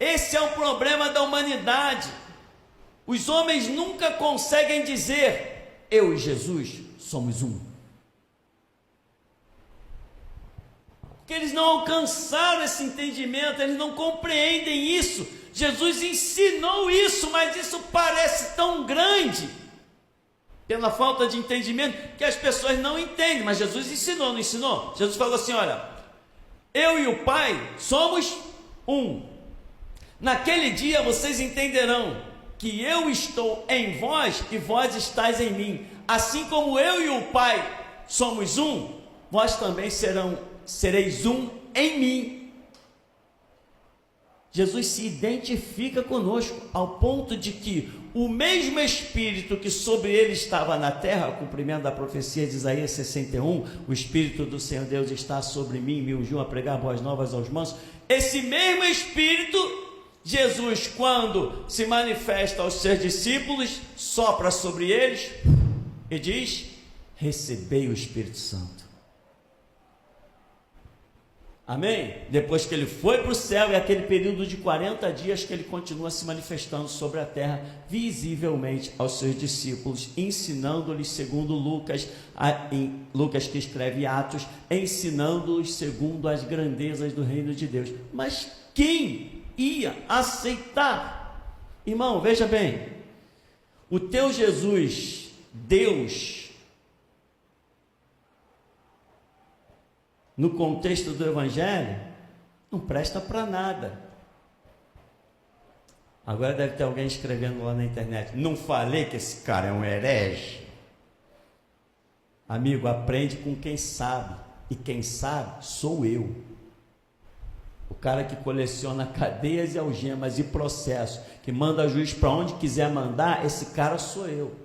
Esse é o problema da humanidade. Os homens nunca conseguem dizer: eu e Jesus somos um. Porque eles não alcançaram esse entendimento, eles não compreendem isso. Jesus ensinou isso, mas isso parece tão grande, pela falta de entendimento, que as pessoas não entendem. Mas Jesus ensinou, não ensinou? Jesus falou assim: olha, eu e o Pai somos um. Naquele dia vocês entenderão que eu estou em vós e vós estáis em mim. Assim como eu e o Pai somos um, vós também sereis um em mim. Jesus se identifica conosco ao ponto de que o mesmo Espírito que sobre ele estava na terra, cumprimento da profecia de Isaías 61, o Espírito do Senhor Deus está sobre mim, me ungiu a pregar boas novas aos mansos. Esse mesmo Espírito, Jesus, quando se manifesta aos seus discípulos, sopra sobre eles e diz: recebei o Espírito Santo. Amém? Depois que ele foi para o céu, é aquele período de 40 dias que ele continua se manifestando sobre a terra, visivelmente aos seus discípulos, ensinando-lhes segundo Lucas, Lucas que escreve Atos, ensinando-os segundo as grandezas do reino de Deus. Mas quem ia aceitar? Irmão, veja bem, o teu Jesus, Deus, no contexto do Evangelho, não presta para nada. Agora deve ter alguém escrevendo lá na internet: não falei que esse cara é um herege? Amigo, aprende com quem sabe, e quem sabe sou eu. O cara que coleciona cadeias e algemas e processos, que manda juiz para onde quiser mandar, esse cara sou eu.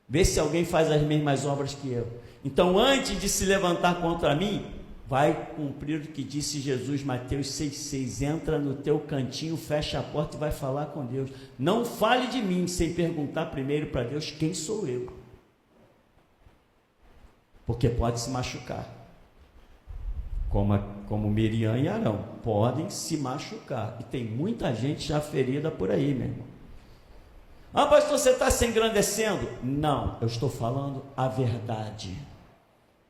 Vê se alguém faz as mesmas obras que eu. Então, antes de se levantar contra mim, vai cumprir o que disse Jesus, Mateus 6,6, entra no teu cantinho, fecha a porta e vai falar com Deus. Não fale de mim sem perguntar primeiro para Deus quem sou eu, porque pode se machucar, como Miriam e Arão, podem se machucar, e tem muita gente já ferida por aí, meu irmão. Ah, pastor, você está se engrandecendo? Não, eu estou falando a verdade,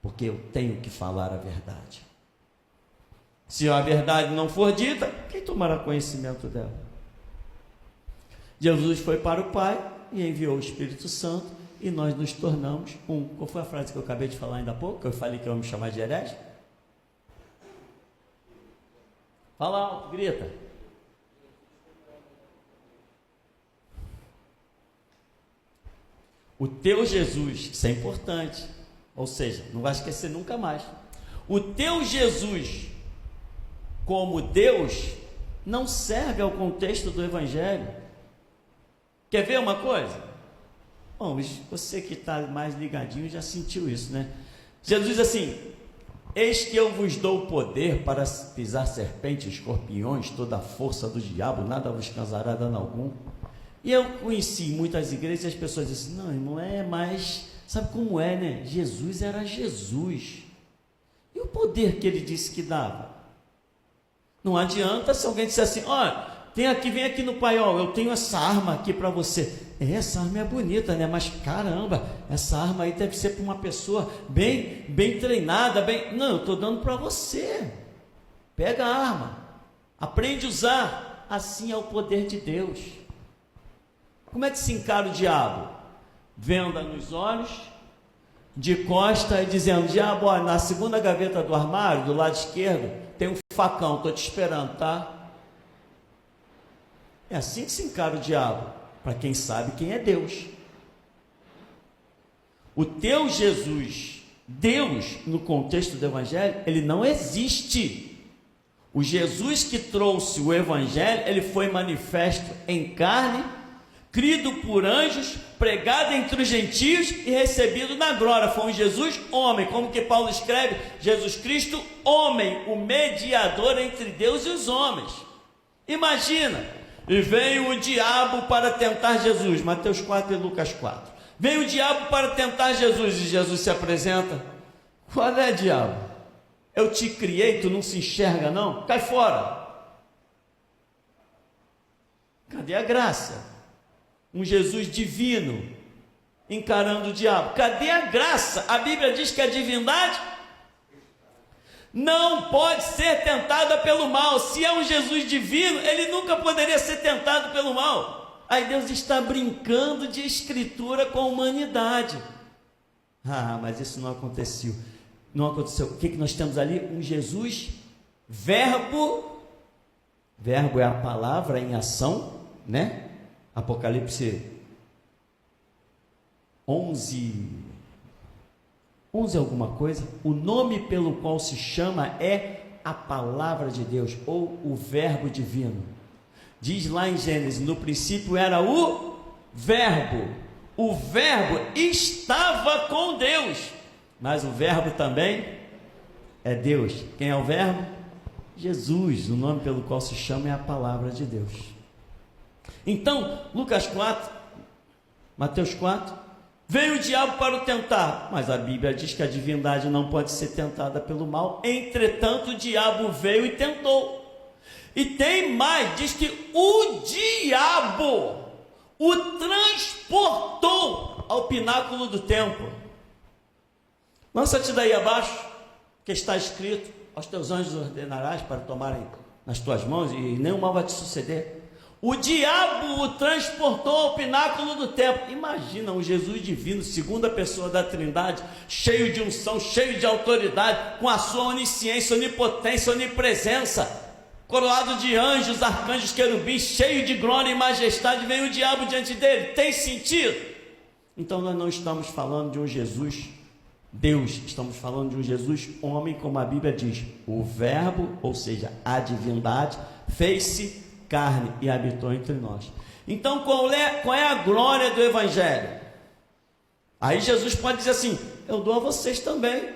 porque eu tenho que falar a verdade. Se a verdade não for dita, quem tomará conhecimento dela? Jesus foi para o Pai e enviou o Espírito Santo, e nós nos tornamos um. Qual foi a frase que eu acabei de falar ainda há pouco, que eu falei que eu ia me chamar de herege? Fala alto, grita. O teu Jesus, isso é importante. Ou seja, não vai esquecer nunca mais. O teu Jesus, como Deus, não serve ao contexto do Evangelho. Quer ver uma coisa? Bom, você que está mais ligadinho já sentiu isso, né? Jesus diz assim: eis que eu vos dou poder para pisar serpentes, escorpiões, toda a força do diabo, nada vos causará dano algum. E eu conheci muitas igrejas e as pessoas dizem assim: não é mais... Sabe como é, né? Jesus era Jesus. E o poder que ele disse que dava? Não adianta se alguém disser assim: olha, vem aqui no paiol, eu tenho essa arma aqui para você. Essa arma é bonita, né? Mas caramba, essa arma aí deve ser para uma pessoa bem treinada, Não, eu estou dando para você. Pega a arma, aprende a usar. Assim é o poder de Deus. Como é que se encara o diabo? Venda nos olhos, de costa, e dizendo: diabo, olha, na segunda gaveta do armário, do lado esquerdo, tem um facão, estou te esperando, tá? É assim que se encara o diabo, para quem sabe quem é Deus. O teu Jesus, Deus, no contexto do Evangelho, ele não existe. O Jesus que trouxe o Evangelho, ele foi manifesto em carne, crido por anjos, pregado entre os gentios e recebido na glória. Foi um Jesus homem, como que Paulo escreve: Jesus Cristo homem, o mediador entre Deus e os homens. Imagina, e veio o diabo para tentar Jesus, Mateus 4 e Lucas 4. Veio o diabo para tentar Jesus, e Jesus se apresenta: qual é, diabo? Eu te criei, tu não se enxerga não? Cai fora. Cadê a graça? Um Jesus divino encarando o diabo. Cadê a graça? A Bíblia diz que a divindade não pode ser tentada pelo mal. Se é um Jesus divino, ele nunca poderia ser tentado pelo mal. Aí Deus está brincando de escritura com a humanidade. Mas isso não aconteceu. Não aconteceu. O que nós temos ali? Um Jesus verbo. Verbo é a palavra em ação, né? Apocalipse 11 alguma coisa. O nome pelo qual se chama é a palavra de Deus, ou o verbo divino. Diz lá em Gênesis: no princípio era o verbo estava com Deus, mas o verbo também é Deus. Quem é o verbo? Jesus. O nome pelo qual se chama é a palavra de Deus. Então, Lucas 4, Mateus 4, veio o diabo para o tentar, mas a Bíblia diz que a divindade não pode ser tentada pelo mal. Entretanto, o diabo veio e tentou. E tem mais, diz que o diabo o transportou ao pináculo do templo. Lança-te daí abaixo, que está escrito: aos teus anjos ordenarás para tomarem nas tuas mãos, e nenhum mal vai te suceder. O diabo o transportou ao pináculo do templo. Imagina um Jesus divino, segunda pessoa da Trindade, cheio de unção, cheio de autoridade, com a sua onisciência, onipotência, onipresença, coroado de anjos, arcanjos, querubins, cheio de glória e majestade. Vem o diabo diante dele. Tem sentido? Então nós não estamos falando de um Jesus Deus, estamos falando de um Jesus homem, como a Bíblia diz. O verbo, ou seja, a divindade, fez-se carne e habitou entre nós. Então qual é a glória do Evangelho? Aí Jesus pode dizer assim: eu dou a vocês também.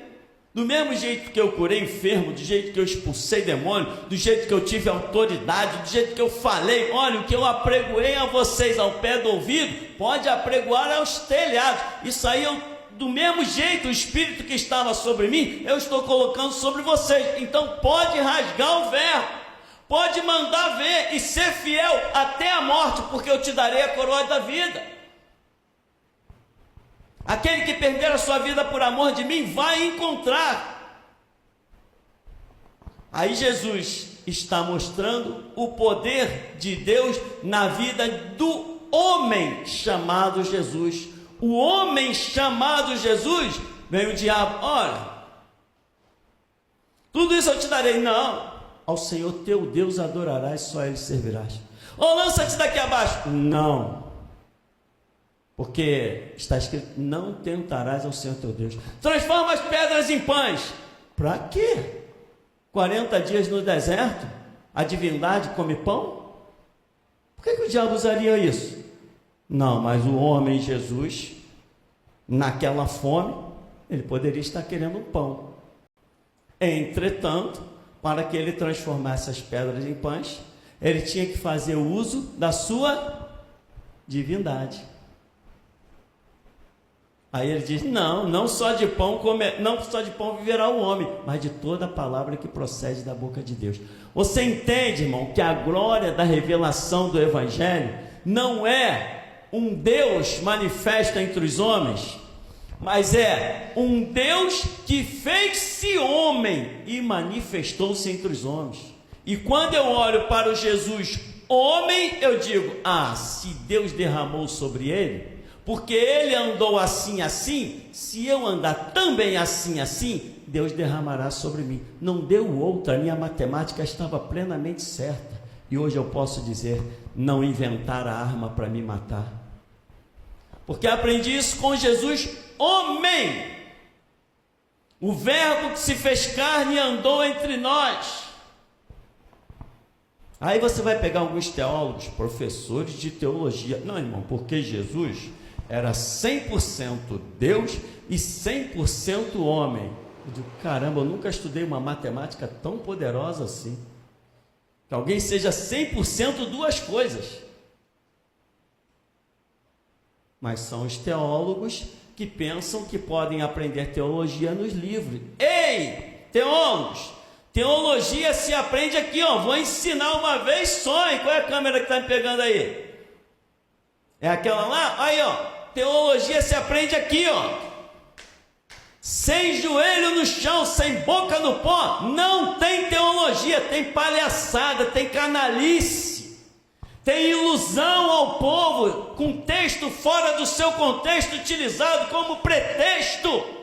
Do mesmo jeito que eu curei enfermo, do jeito que eu expulsei demônio, do jeito que eu tive autoridade, do jeito que eu falei, olha, o que eu apregoei a vocês ao pé do ouvido, pode apregoar aos telhados. Isso aí do mesmo jeito, o Espírito que estava sobre mim, eu estou colocando sobre vocês. Então pode rasgar o verbo, pode mandar ver e ser fiel até a morte, porque eu te darei a coroa da vida. Aquele que perder a sua vida por amor de mim vai encontrar. Aí Jesus está mostrando o poder de Deus na vida do homem chamado Jesus. O homem chamado Jesus, vem o diabo: olha, tudo isso eu te darei. Não, ao Senhor teu Deus adorarás, só Ele servirás. Lança-te daqui abaixo. Não, porque está escrito: não tentarás ao Senhor teu Deus. Transforma as pedras em pães. Para quê? 40 dias no deserto, a divindade come pão? Por que o diabo usaria isso? Não, mas o homem Jesus, naquela fome, ele poderia estar querendo um pão. Entretanto, para que ele transformasse as pedras em pães, ele tinha que fazer uso da sua divindade. Aí ele diz: não só de pão viverá o homem, mas de toda a palavra que procede da boca de Deus. Você entende, irmão, que a glória da revelação do Evangelho não é um Deus manifesto entre os homens, mas é um Deus que fez-se homem e manifestou-se entre os homens. E quando eu olho para o Jesus homem, eu digo: se Deus derramou sobre ele, porque ele andou assim, se eu andar também assim, Deus derramará sobre mim. Não deu outra, a minha matemática estava plenamente certa. E hoje eu posso dizer: não inventaram a arma para me matar, porque aprendi isso com Jesus homem, o verbo que se fez carne e andou entre nós. Aí você vai pegar alguns teólogos, professores de teologia: não, irmão, porque Jesus era 100% Deus e 100% homem. Eu digo: caramba, eu nunca estudei uma matemática tão poderosa assim, que alguém seja 100% duas coisas. Mas são os teólogos que pensam que podem aprender teologia nos livros. Ei, teólogos, Teologia se aprende aqui, ó. Vou ensinar uma vez só, hein? Qual é a câmera que está me pegando aí? É aquela lá? Aí, ó. Teologia se aprende aqui, ó. Sem joelho no chão, sem boca no pó, não tem teologia, tem palhaçada, tem canalice, tem ilusão ao povo, com texto fora do seu contexto utilizado como pretexto.